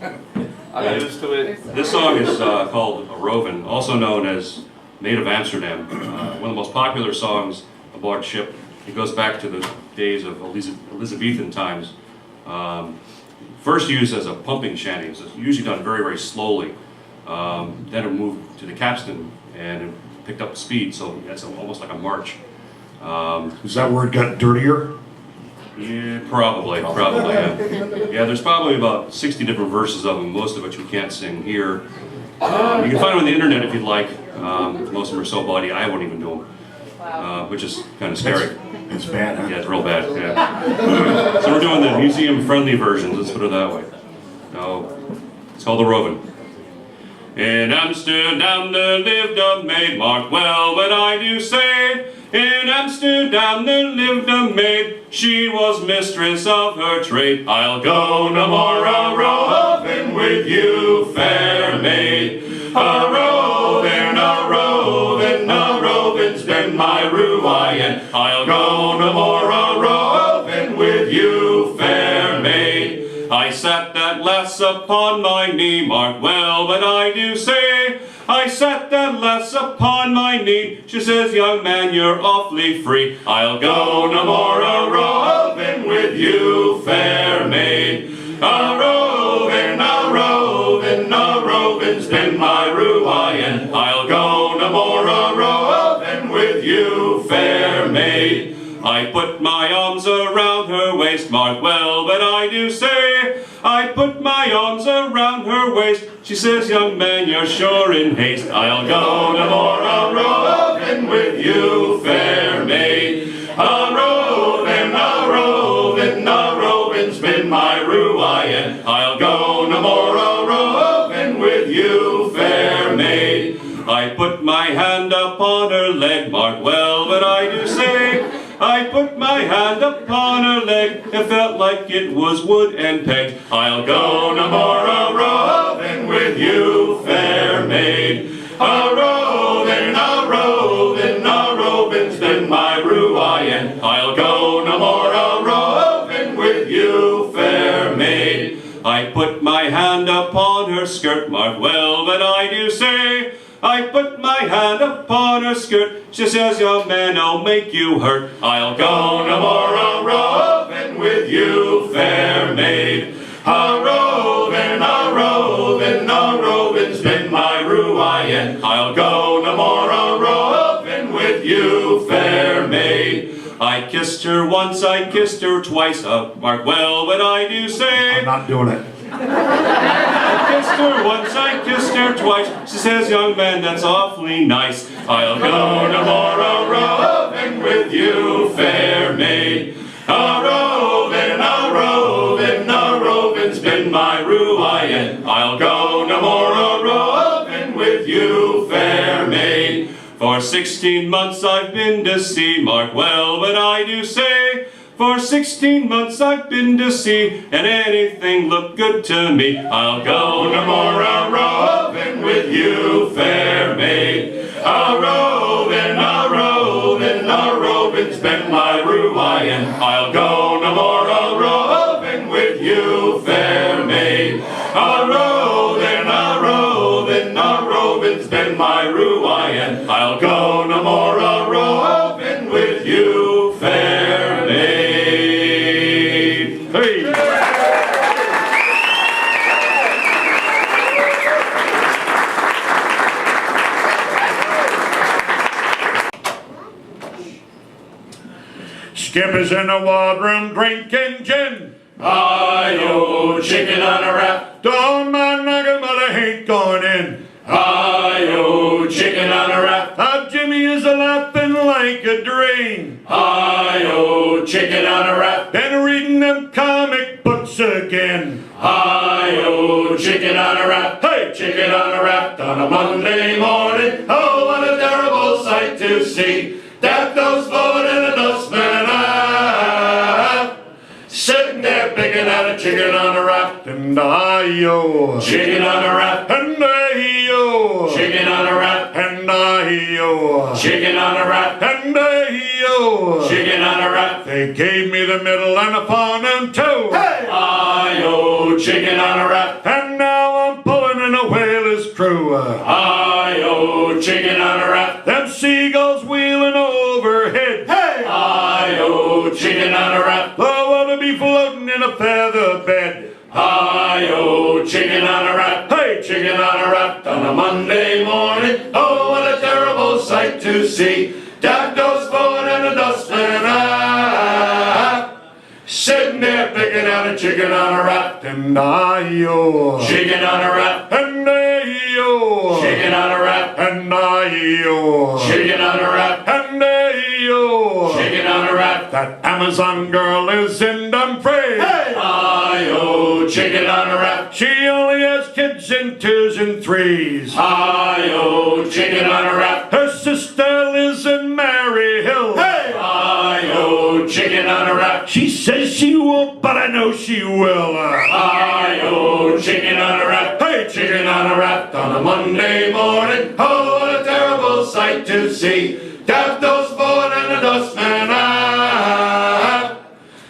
I'm used to it. This song is called Arobin, also known as Maid of Amsterdam. One of the most popular songs aboard ship. It goes back to the days of Elizabethan times. First used as a pumping shanty. It's usually done very, very slowly. Then it moved to the capstan and it picked up speed, so that's almost like a march. Is that where it got dirtier? Yeah, probably, yeah. Yeah, there's probably about 60 different verses of them, most of which we can't sing here. You can find them on the internet if you'd like. Most of them are so bawdy, I won't even know them, which is kind of scary. It's bad, huh? Yeah, it's real bad, yeah. So we're doing the museum-friendly versions, let's put it that way. No, it's called Arobin. In Amsterdam there lived a maid, mark well what I do say. In Amsterdam there lived a maid, she was mistress of her trade. I'll go no more a-roving with you, fair maid. A-roving, a-roving, a-roving's been my ruin. I'll go no more a-roving with you, fair maid. I sat that lass upon my knee, mark well what I do say. I sat that lass upon my knee. She says, young man, you're awfully free. I'll go no more a-roving with you, fair maid. A-roving, a-roving, a-roving's been my ruin. I'll go no more a-roving with you, fair maid. I put my arms around her waist, mark well what I do say. I put my arms around her waist. She says, young man, you're sure in haste. I'll go no more a-roving with you, fair maid. A-roving, a-roving, a-roving's been my ruin. I'll go no more a-roving with you, fair maid. I put my hand upon her leg, mark well what I do say. I put my hand upon her leg, it felt like it was wood and pegged. I'll go no more a-roving with you, fair maid. A-roving, a-roving, a-roving's been my ruin. I'll go no more a-roving with you, fair maid. I put my hand upon her skirt, mark well what I do say. I put my hand upon her skirt. She says, young man, I'll make you hurt. I'll go no more a-roving with you, fair maid. A-roving, a-roving, a-roving's been my ruin. I'll go no more a-roving with you, fair maid. I kissed her once, I kissed her twice. Mark well what I do say. I'm not doing it. I kissed her once, I kissed her twice. She says, young man, that's awfully nice. I'll go no more a-roving with you, fair maid. A-roving, a-roving, a-roving's been my ruin. I'll go no more a-roving with you, fair maid. For 16 months I've been to sea, mark well what I do say. For 16 months I've been to sea, and anything looked good to me. I'll go no more a-roving with you, fair maid. A-roving, a-roving, a-roving's been my ruin. I'll go no more a-roving with you, fair maid. A-roving, a-roving, a-roving's been my ruin. I'll go no more a-roving with you, fair maid. Skip is in the wardroom drinking gin. Hi-yo, chicken on a raft. Don't mind knocking, but I hate going in. Hi-yo, chicken on a raft. Our Jimmy is a-laughing like a drain. Hi-yo, chicken on a raft. And reading them comic books again. Hi-yo, chicken on a raft. Hey, chicken on a raft on a Monday morning. Oh, what a terrible sight to see. That goes forward in a dustman. Sitting there picking out a chicken on a raft. And I-yo, chicken on a raft. and I-yo, chicken on a raft. and I I-O. Chicken on a raft. And I-O. Chicken on a raft. They gave me the middle and a pawn and two. Hey! I-O. Chicken on a raft. And now I'm pulling in a whaler's crew. I-O. Chicken on a raft. Them seagulls wheeling overhead. Hey! I-O. Chicken on a raft. I want to be floating in a feather bed. Hi-yo, chicken on a raft. Hey, chicken on a raft on a Monday morning. Oh, what a terrible sight to see. Dapto's phone and a dustman. Sitting there picking out a chicken on a raft. And I-O. Chicken on a raft. And I-O. Chicken on a raft. And I-O. Chicken on a raft. And I-O. Chicken on a raft. That Amazon girl is in Dumfries. Hey! Hi-yo, chicken on a raft. She only has kids in 2s and 3s. Hi-yo, chicken on a raft. Her sister lives in Maryhill. Hey! Hi-yo, chicken on a raft. She says she won't, but I know she will. Hi-yo, chicken on a raft. Hey, chicken on a raft on a Monday morning. Oh, what a terrible sight to see. Dapto's phone and a dustman.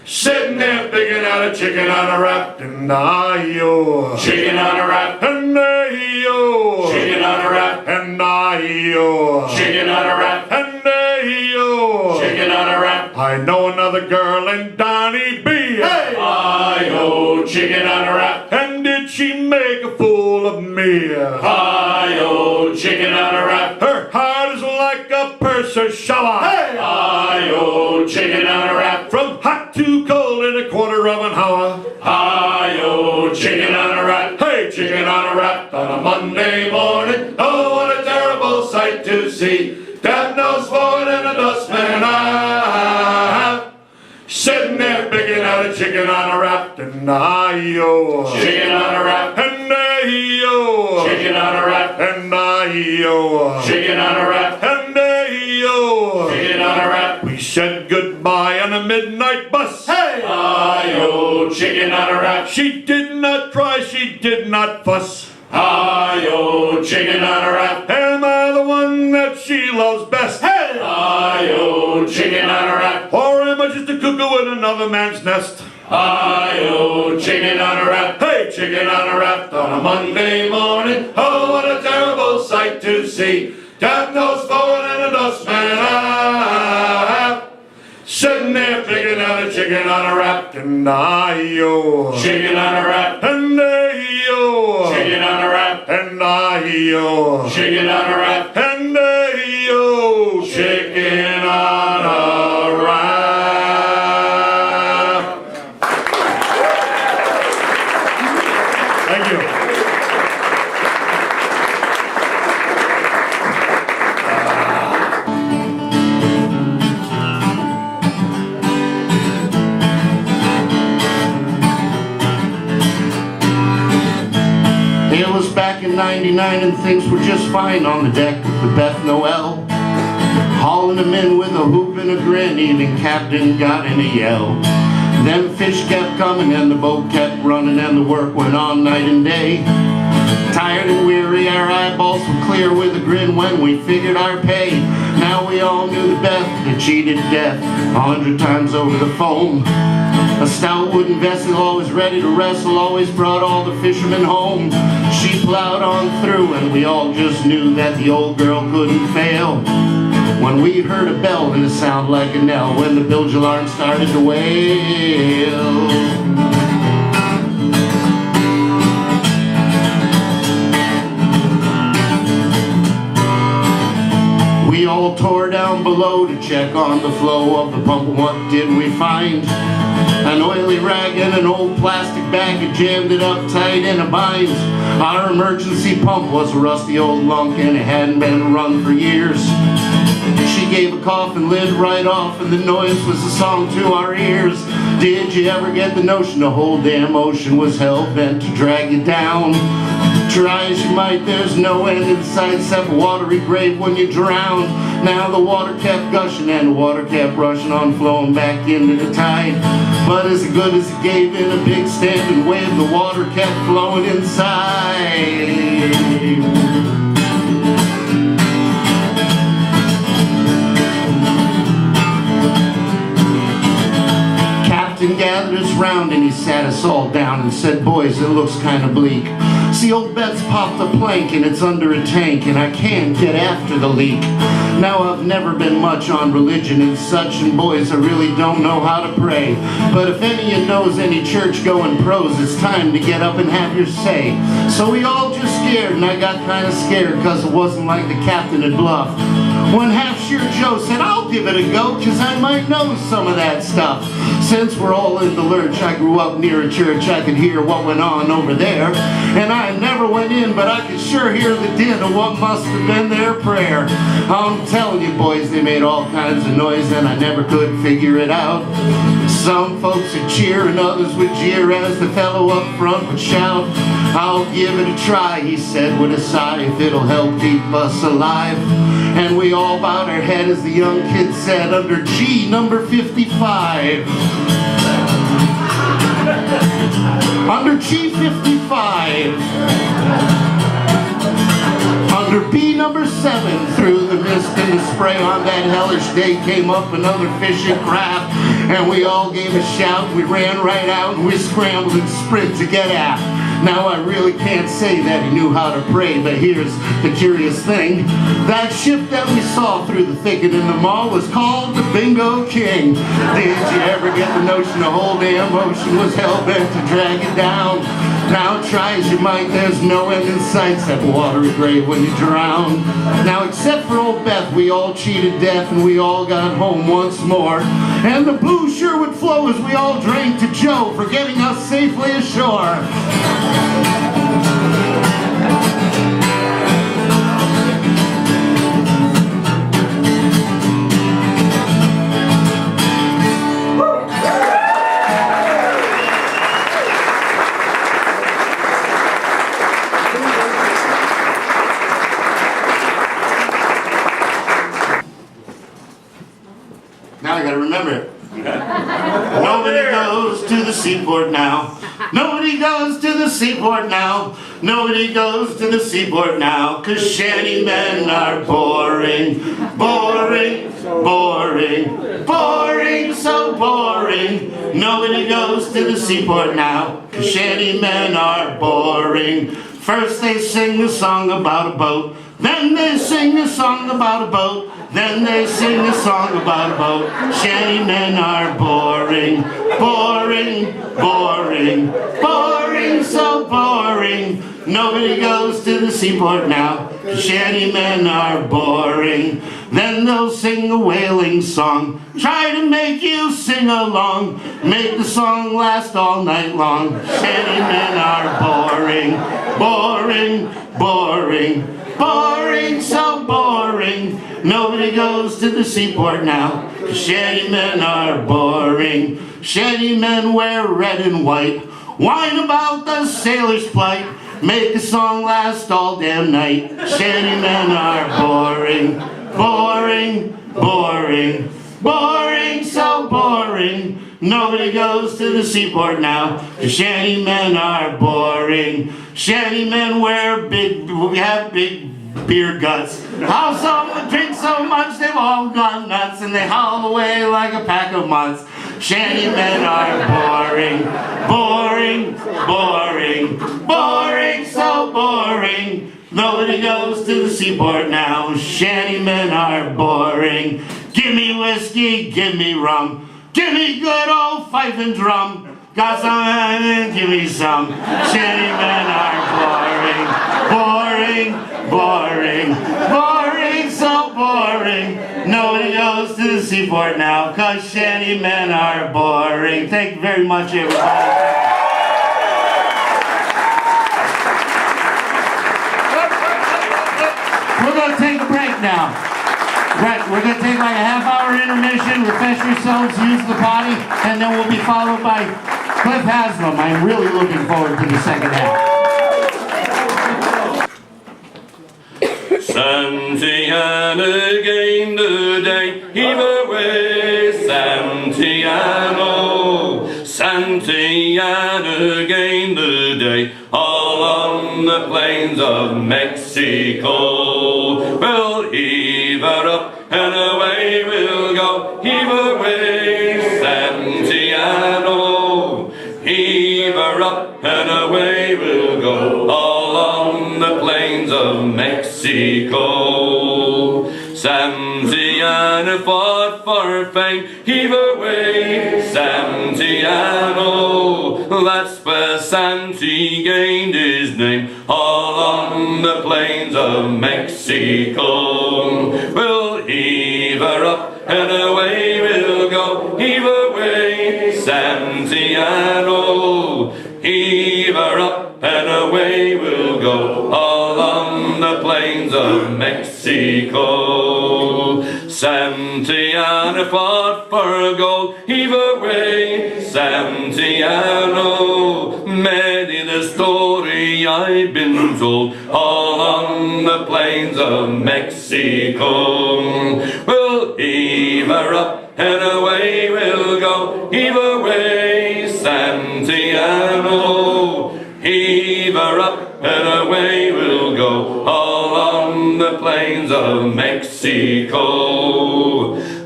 Sitting there picking out a chicken on a raft. And I-O. Chicken on a raft. And I-O. Chicken on a raft. And I-O. Chicken on a raft. And I-O. Chicken on a raft. I know another girl in Donnie B. Hey! Hi-yo, chicken on a raft. And did she make a fool of me? Hi-yo, chicken on a raft. Her heart is like a purser shower. Hey! Hi-yo, chicken on a raft. From hot to cold in a quarter of an hour. Hi-yo, chicken on a raft. Hey, chicken on a raft on a Monday morning. Oh, what a terrible sight to see. Dapto's phone and a dustman. Sitting there picking out a chicken on a raft. And I-O. Chicken on a raft. And I-O. Chicken on a raft. And I-O. Chicken on a raft. And I-O. Chicken on a raft. We said goodbye on a midnight bus. Hey! Hi-yo, chicken on a raft. She did not cry, she did not fuss. Hi-yo, chicken on a raft. Am I the one that she loves best? Hey! Hi-yo, chicken on a raft. Or am I just a cuckoo in another man's nest? Hi-yo, chicken on a raft. Hey, chicken on a raft on a Monday morning. Oh, what a terrible sight to see. Dapto's phone and a dustman. Sitting there picking out a chicken on a raft. And I-O. Chicken on a raft. And I-O. Chicken on a raft. And I-O. Chicken on a raft. And I-O. Chicken on a raft. Thank you. It was back in '99 and things were just fine on the deck of the Beth Noel. Hauling them in with a whoop and a grin, even Captain got in a yell. Them fish kept coming and the boat kept running and the work went on night and day. Tired and weary, our eyeballs were clear with a grin when we figured our pay. Now we all knew the Beth had cheated death 100 times over the foam. A stout wooden vessel, always ready to wrestle, always brought all the fishermen home. She plowed on through and we all just knew that the old girl couldn't fail. When we heard a bell and a sound like a knell, when the bilge alarm started to wail. We all tore down below to check on the flow of the pump, and what did we find? An oily rag and an old plastic bag had jammed it up tight in a bind. Our emergency pump was a rusty old lunk and it hadn't been run for years. She gave a coffin lid right off and the noise was a song to our ears. Did you ever get the notion the whole damn ocean was hell-bent to drag you down? Try as you might, there's no end in sight except a watery grave when you drown. Now the water kept gushing and the water kept rushing on, flowing back into the tide. But as good as it gave in a big stamping wave, the water kept flowing inside. gathered us round and he sat us all down and said, boys, it looks kind of bleak. See, old Beth's popped a plank and it's under a tank and I can't get after the leak. Now I've never been much on religion and such, and boys, I really don't know how to pray. But if any of you knows any church-going pros, it's time to get up and have your say. So we all just scared, and I got kind of scared because it wasn't like the captain had bluffed. One half-sheer Joe said, I'll give it a go, cause I might know some of that stuff. Since we're all in the lurch, I grew up near a church, I could hear what went on over there. And I never went in, but I could sure hear the din of what must have been their prayer. I'm telling you boys, they made all kinds of noise and I never could figure it out. Some folks would cheer and others would jeer as the fellow up front would shout. I'll give it a try, he said with a sigh, if it'll help keep us alive. And we all bowed our head as the young kid said, under G number 55. Under G 55. Under B number 7, through the mist and the spray on that hellish day came up another fishing craft, and we all gave a shout. We ran right out and we scrambled and sprinted to get at. Now I really can't say that he knew how to pray, but here's the curious thing. That ship that we saw through the thicket in the mall was called the Bingo King. Did you ever get the notion the whole damn ocean was hell-bent to drag it down? Now try as you might, there's no end in sight, that watery grave when you drown. Now except for old Beth, we all cheated death and we all got home once more. And the booze sure would flow as we all drank to Joe for getting us safely ashore. Now I gotta remember it. Nobody goes to the seaport now. Nobody goes to the seaport now. Nobody goes to the seaport now. Cause shantymen are boring. Boring, boring, boring, so boring. Nobody goes to the seaport now. Cause shantymen are boring. First they sing a song about a boat. Then they sing a song about a boat. Then they sing a song about a boat. Shantymen are boring. Boring, boring, boring, so boring. Nobody goes to the seaport now. Shantymen are boring. Then they'll sing a whaling song. Try to make you sing along. Make the song last all night long. Shantymen are boring. Boring, boring, boring, so boring. Nobody goes to the seaport now. Shantymen are boring. Shantymen wear red and white. Whine about the sailor's plight. Make a song last all damn night. Shantymen are boring. Boring, boring, boring, so boring. Nobody goes to the seaport now. Shantymen are boring. Shantymen have big beer guts. How some drink so much they've all gone nuts and they howl away like a pack of mutts. Shantymen are boring. Boring, boring, boring, so boring. Nobody goes to the seaport now. Shantymen are boring. Give me whiskey, give me rum. Give me good old fife and drum. Got some, give me some. Shantymen are boring. Boring, boring, boring, so boring. Nobody goes to the seaport now, cause shantymen are boring. Thank you very much, everybody. We're going to take a break now. Right, we're going to take like a half-hour intermission, refresh yourselves, use the potty, and then we'll be followed by Cliff Haslam. I'm really looking forward to the second half. Santiago gained the day, heave away, Santiago. Santiago gained the day, all on the plains of Mexico. We'll heave her up and away we'll go, heave away, Santiago. and away we'll go, all on the plains of Mexico. Santiago fought for fame, heave away, Santiago. That's where Santi gained his name, all on the plains of Mexico. We'll heave her up and away we'll go, heave away, Santiago. Heave her up and away we'll go, all on the plains of Mexico. Santiago fought for gold, heave away, Santiago. Many the story I've been told, all on the plains of Mexico. We'll heave her up and away we'll go, heave away, Santiago. Heave her up and away we'll go, all on the plains of Mexico.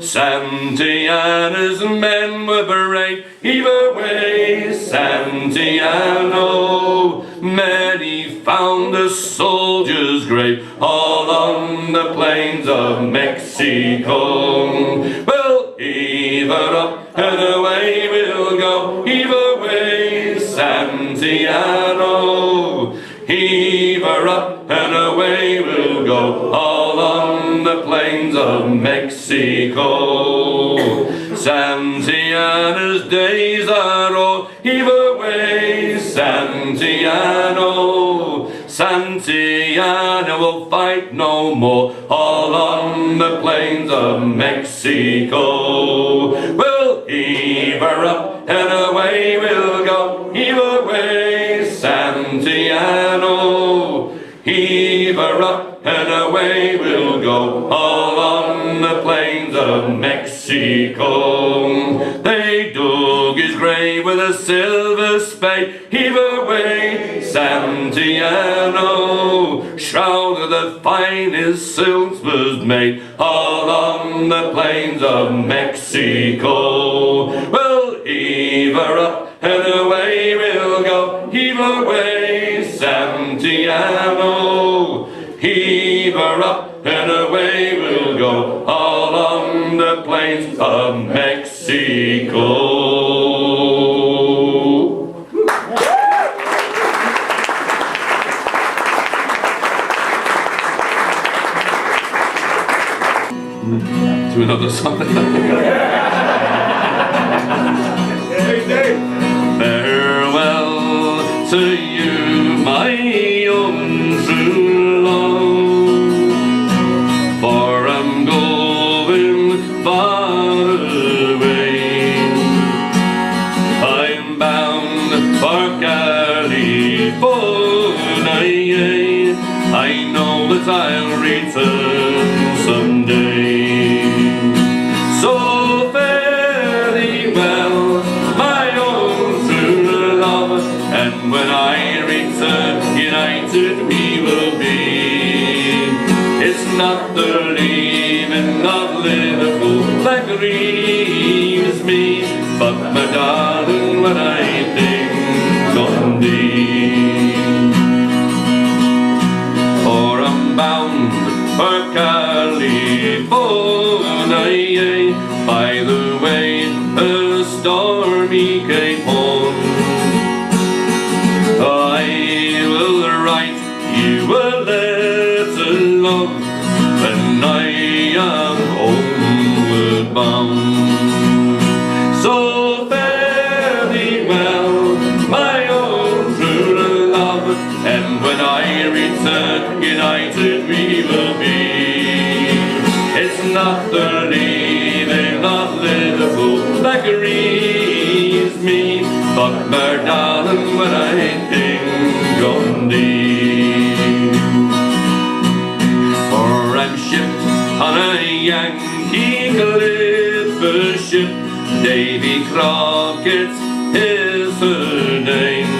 Santiago's men were brave, heave away, Santiago. Many found the soldier's grave, all on the plains of Mexico. Well, heave her up and away we'll go, heave away, Santiago. Heave her up and away we'll go, all on the plains of Mexico. Santiago's days are o'er, heave away, Santiago. Santiago will fight no more, all on the plains of Mexico. We'll heave her up and away we'll go, heave away, Santiago. Heave her up and away we'll go, all on the plains of Mexico. They dug his grave with a silver spade, heave away, Santiago. Shroud of the finest silks was made, all on the plains of Mexico. Well, heave her up and away we'll go, heave away, Santiago. Heave her up and away we'll go, all on the plains of Mexico. Do another song. Farewell to you, my own true love, for I'm going far away. I'm bound for California. I know that I'll return someday. So fare well, my own true love, and when I return, united we will be. It's not the leaving of Liverpool that grieves me, but my darling, when I think on thee. For I'm bound for California, by the way a stormy Cape Horn. I will write you a letter, love, when I am homeward bound. So fare thee well, my own true love, and when I return, united we will be. It's not the leaving of Liverpool that grieves me, but my darling, when I think on thee. For I'm shipped on a Yankee clipper ship, Davy Crockett is her name.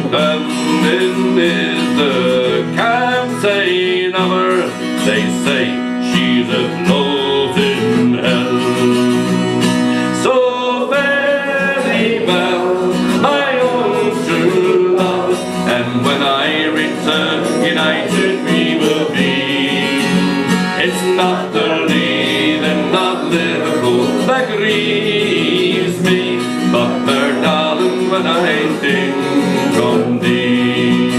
And is the captain of her, they say she's afloat in hell. So very well, my not the leaving of Liverpool that grieves me, but my darling, when I think on thee.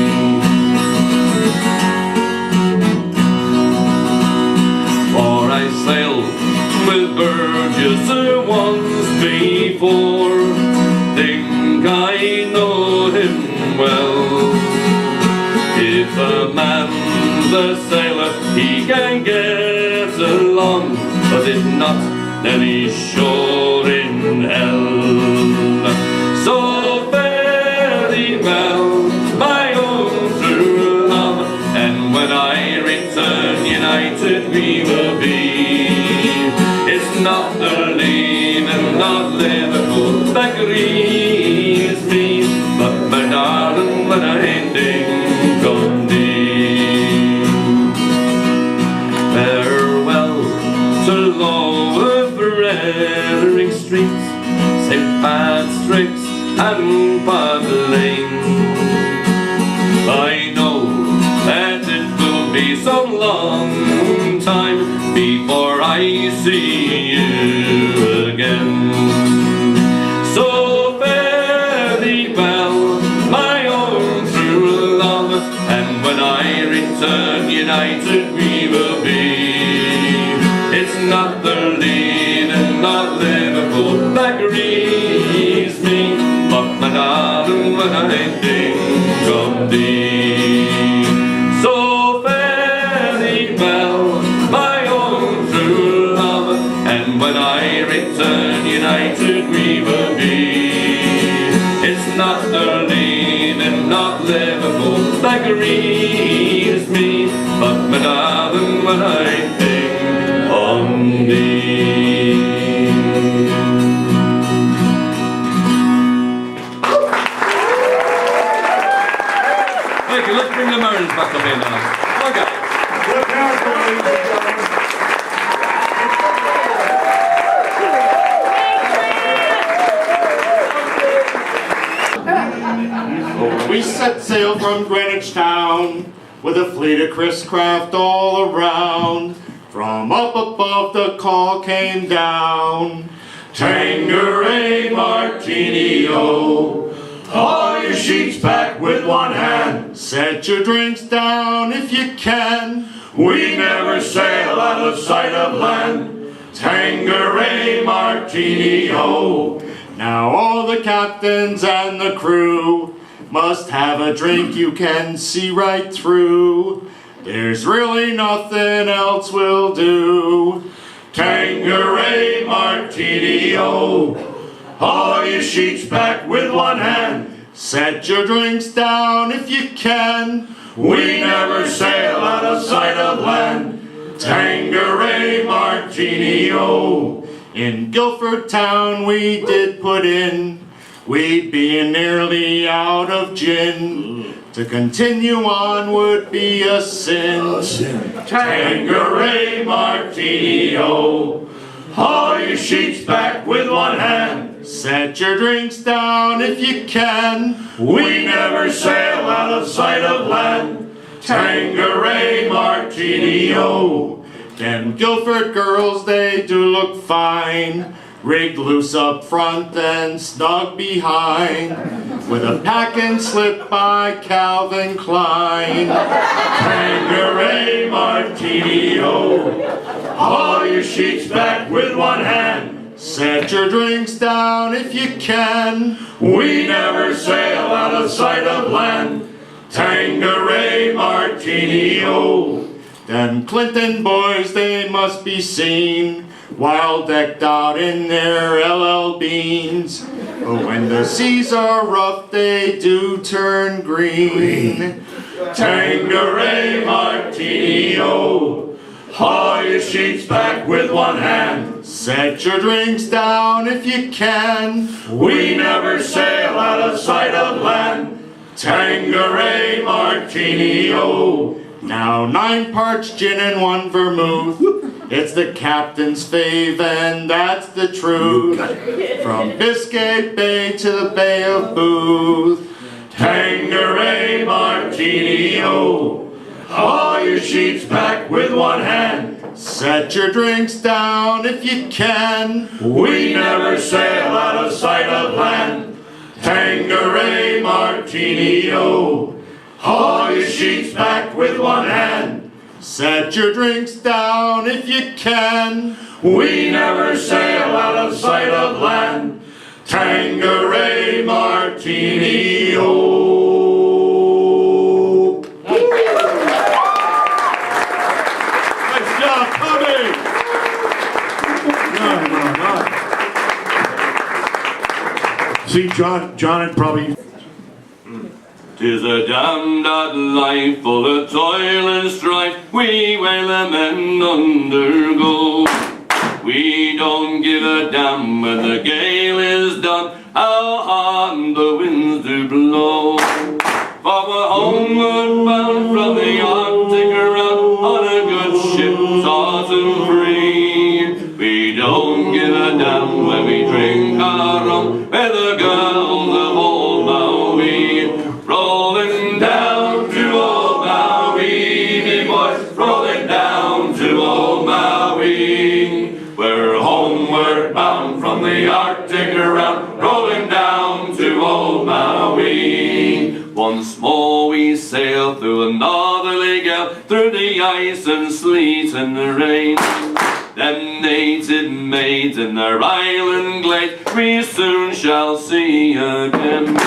For I sailed with Burgess once before, think I know him well. If a man's a sailor, he can get along, but if not, then he's sure in hell. So fare thee well, my own true love, and when I return, united we will be. It's not the leaving of Liverpool that grieves me, but my darling, when I think on thee. Farewell to Lower Frederick Street, St. Patrick's and Park Lane. I know that it will be some long time before I see you again. So fare thee well, my own true love, and when I return, united we will be. It's not the leaving of Liverpool that grieves me, but my darling, when I think of thee. So fare thee well, my own true love, and when I return, united we will be. It's not the leaving of Liverpool that grieves me, but my darling, when I think on thee. Thank you. Let's bring the Marines back up here now. Okay. Look out, ladies and gentlemen. We set sail from Greenwich town with a fleet of Chris craft all around. From up above the call came down. Tanqueray Martini, oh, haul your sheets back with one hand. Set your drinks down if you can. We never sail out of sight of land. Tanqueray Martini, oh. Now all the captains and the crew must have a drink you can see right through. There's really nothing else we'll do. Tanqueray Martini, oh, haul your sheets back with one hand. Set your drinks down if you can. We never sail out of sight of land. Tanqueray Martini, oh. In Guilford town we did put in. We'd be nearly out of gin. To continue on would be a sin. Tanqueray Martini, oh, haul your sheets back with one hand. Set your drinks down if you can. We never sail out of sight of land. Tanqueray Martini, oh. Them Guilford girls, they do look fine. Rigged loose up front and snug behind, with a pack and slip by Calvin Klein. Tanqueray Martini, oh, haul your sheets back with one hand. Set your drinks down if you can. We never sail out of sight of land. Tanqueray Martini, oh. Them Clinton boys, they must be seen, while decked out in their LL Beans. But when the seas are rough, they do turn green. Tanqueray Martini, oh, haul your sheets back with one hand. Set your drinks down if you can. We never sail out of sight of land. Tanqueray Martini, oh. Now 9 parts gin and 1 vermouth. It's the captain's fave and that's the truth. From Biscay Bay to the Bay of Booth. Tanqueray Martini, oh, haul your sheets back with one hand. Set your drinks down if you can. We never sail out of sight of land. Tanqueray Martini, oh. Haul your sheets back with one hand. Set your drinks down if you can. We never sail out of sight of land. Tanqueray Martini, oh. Nice job, Tommy. No. See, John had probably... 'Tis a damned odd life, full of toil and strife, we whalemen undergo. We don't give a damn when the gale is done, how hard the winds do blow. For we're homeward bound from the Arctic around, on a good ship, taut and free. We don't give a damn when we drink our rum with the girls of old Maui. Rolling down to old Maui, me boys, rolling down to old Maui. We're homeward bound from the Arctic around, rolling down to old Maui. Once more we sail through a northerly gale, through the ice and sleet and the rain. Them native maids in their island glades we soon shall see again.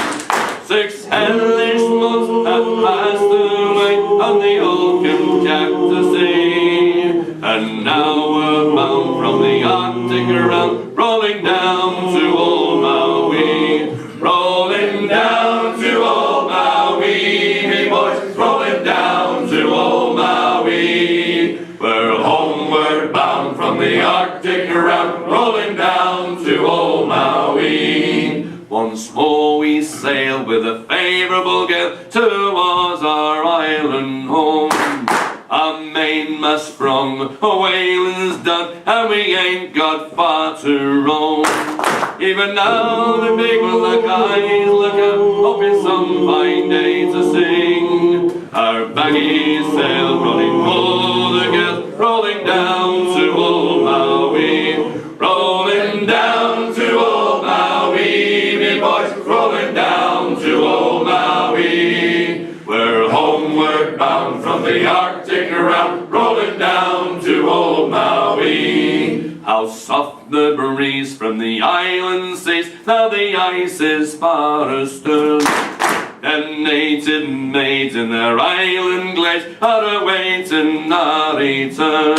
6 hellish months have passed away on the old Chanteymen sea, and now we're bound from the Arctic around, rolling down to old Maui. Rolling down to old Maui, me boys, rolling down to old Maui. We're homeward bound from the Arctic around, rolling down to old Maui. Once more we sail with a favourable gale towards our island home. Our mainmast sprung, a whaling's done, and we ain't got far to roam. Even now the big black eyes look out, hoping some fine day to sing. Our baggy sail rolling full the gale, rolling down to old Maui. Rolling down to old Maui, me boys, rolling down to old Maui. We're homeward bound from the Arctic around, rolling down to old Maui. How soft the breeze from the island seas, now the ice is far astern. Them native maids in their island glades are awaiting our return.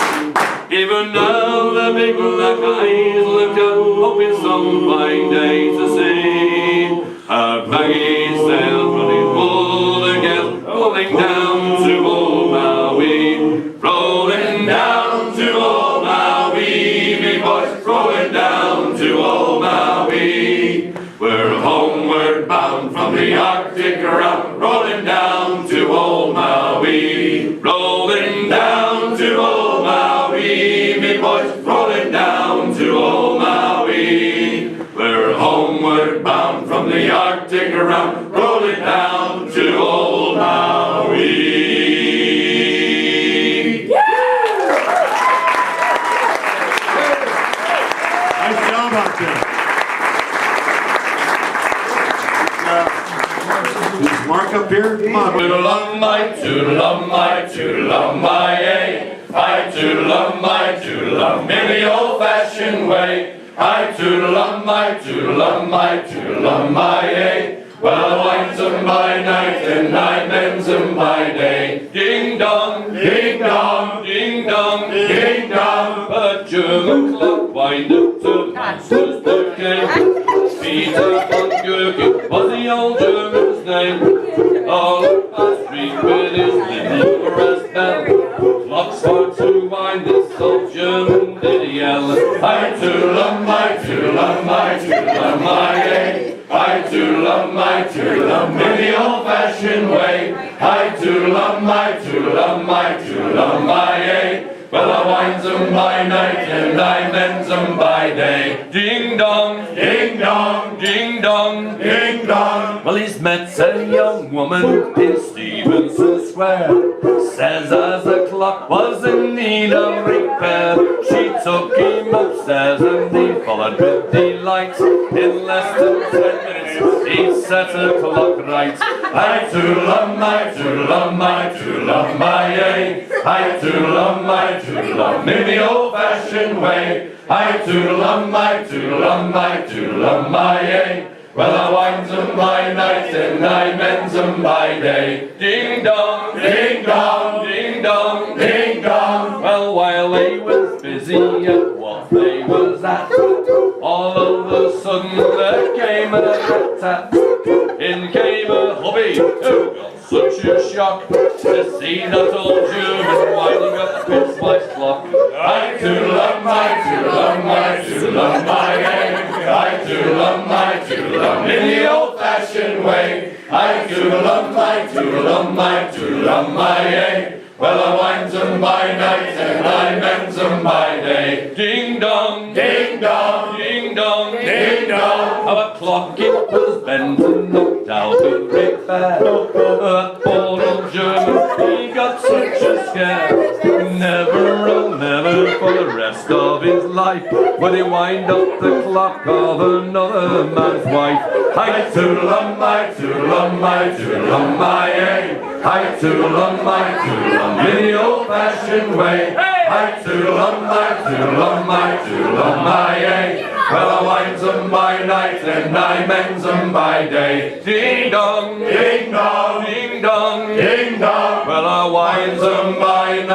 Even now the big black eyes look up, hoping some fine day to see. Our baggy sail running full again, rolling down to old Maui. Rolling down to old Maui, me boys, rolling down to old Maui. We're homeward bound from the Arctic around, rolling down to old Maui. Rolling down to old Maui, me boys, rolling down to old Maui. We're homeward bound from the Arctic around, rolling down to old Maui. Nice job out there. Is Marc up here? Come on. Toodle-um-my, toodle-um-my, toodle-um-my, eh. I toodle-um-my, toodle-um in the old-fashioned way. I toodle-um-my, toodle-um-my, toodle-um-my, eh. Well, I winds 'em by night and I mends 'em by day. Ding-dong, ding-dong, ding-dong, ding-dong. A German clock winded to Master's decay. Peter von Gürgen was the old German's name. All across the street with his little brass bell. Clocks for to wind this old German did yell. I toodle-um-my, toodle-um-my, toodle-um-my, eh. I toodle-um-my, toodle-um in the old-fashioned way. I toodle-um-my, toodle-um-my, toodle-um-my, eh. Well, I winds 'em by night and I mends 'em by day. Ding dong, Ding dong, ding dong. ding dong. Well, he's met a young woman in Stevenson Square. Says as the clock was in need of repair, she took him upstairs and he followed with delight. In less than 10 minutes, he set the clock right. I toodle-um, my toodle-um, my toodle-um, my yay. I toodle-um, my toodle-um, in the old-fashioned way. I toodle-um, my toodle-um, my toodle-um, my yay. Well, I winds 'em by night and I mends 'em by day. Ding dong, Ding dong, ding dong. ding dong. Well, while they was busy at what they was at, all of a sudden there came a rat-tat. In came a hubby who got such a shock to see that old German winding up his wife's clock. I toodle-um, my toodle-um, my toodle-um, my yay. I toodle-um, my toodle-um, in the old-fashioned way. I toodle-um, my toodle-um, my toodle-um, my yay. Well, I winds 'em by night and I mends 'em by day. Ding dong, Ding dong, ding dong. ding dong. Our clock it was bent and knocked out with repair. That poor old German, he got such a scare. Never, oh never, for the rest of his life would he wind up the clock of another man's wife. I toodle-um, my toodle-um, my toodle-um, my yay. I toodle-um, my toodle-um, in the old-fashioned way. I toodle-um, my toodle-um, my toodle-um, my yay. Well, I winds 'em by night and I mends 'em by day. Ding dong, Ding dong, ding dong. ding dong. Well, I winds 'em by night